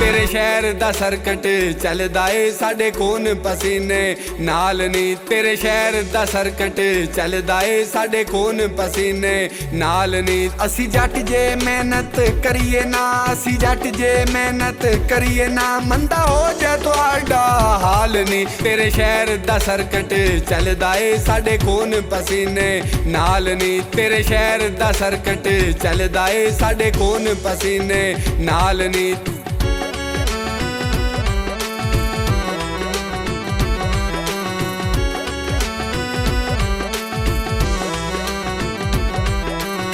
तेरे शहर दा सरकट चलदा ए साडे खून पसीने नाल नी। तेरे शहर दा सरकट चलदा ए साडे खून पसीने नाल नी। असी जट जे मेहनत करिए ना, असी जट जे मेहनत करिए ना, मंदा हो जाए तुहाडा हाल नी। तेरे शहर दा सरकट चलदा ए साडे खून पसीने नाल नी। तेरे शहर दा सरकट चलदा ए साडे खून पसीने नाल नी।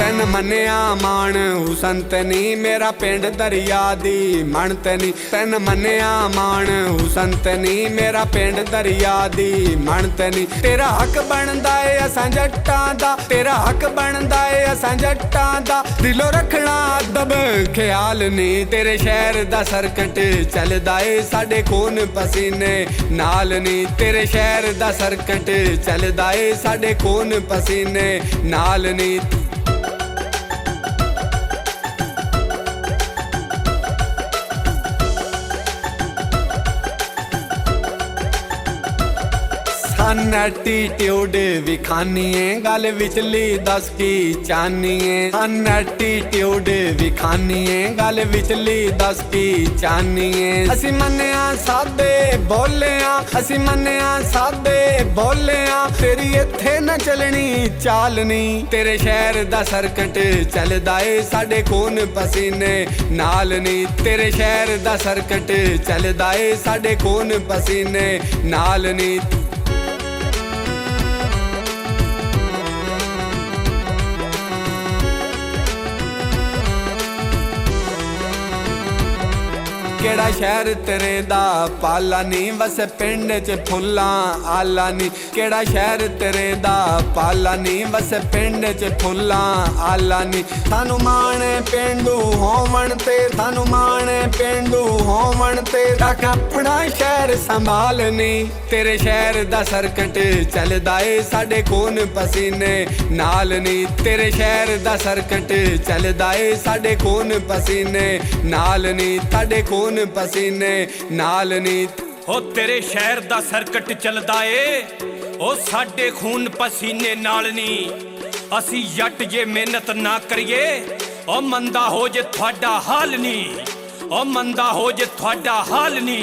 तन मनिया मान हुसनत नी, मेरा पिंड दरिया दी मनत नी। तन मनिया मान हुसनत नी, मेरा पिंड दरिया दी मनत नी। तेरा हक बनदा ए असां जट्टां दा, तेरा हक बनदा ए असां जट्टां दा, दिलों रखना अदब ख्याल नी। तेरे शहर दा सरकट चलदा ए साडे खून पसीने नाल नी। तेरे शहर दा सरकट चलदा ए साडे खून पसीने नाल नी। एटीट्यूड विखानीए गल विचली दस की चानीए। एटीट्यूड विखानीए गल विचली दस की चानीए। असी मन्निया सादे बोलिया, असी मन्निया सादे बोलिया, तेरी इत्थे न चलनी चालनी। तेरे शहर दा सरकट चलदा ए साडे खून पसीने नाल नी। तेरे शहर दा सरकट चलदा ए साडे खून पसीने नाल नी। केड़ा शहर तेरे दा पाला नी, बस पिंड च फुल्लां आला नी। केड़ा शहर तेरे दा पाला नी, बस पिंड च फुल्लां आला नी। सानू माणे पेंडू होवण ते, सानू माणे पेंडू होवण ते, रख अपना शहर संभाल नी। तेरे शहर दा सरकट चलदा ए साडे खून पसीने नाल नी। तेरे शहर दा सरकट चलदा ए साडे खून पसीने नाल नी। साडे खून पसीने नाल नी। ओ तेरे शहर दा सरकट चलदा ए ओ साडे खून पसीने नाल नी। असी जट जे मेहनत ना करिए ओ मंदा हो जे थोड़ा हाल नी। ओ मंदा हो जे थोड़ा हाल नी।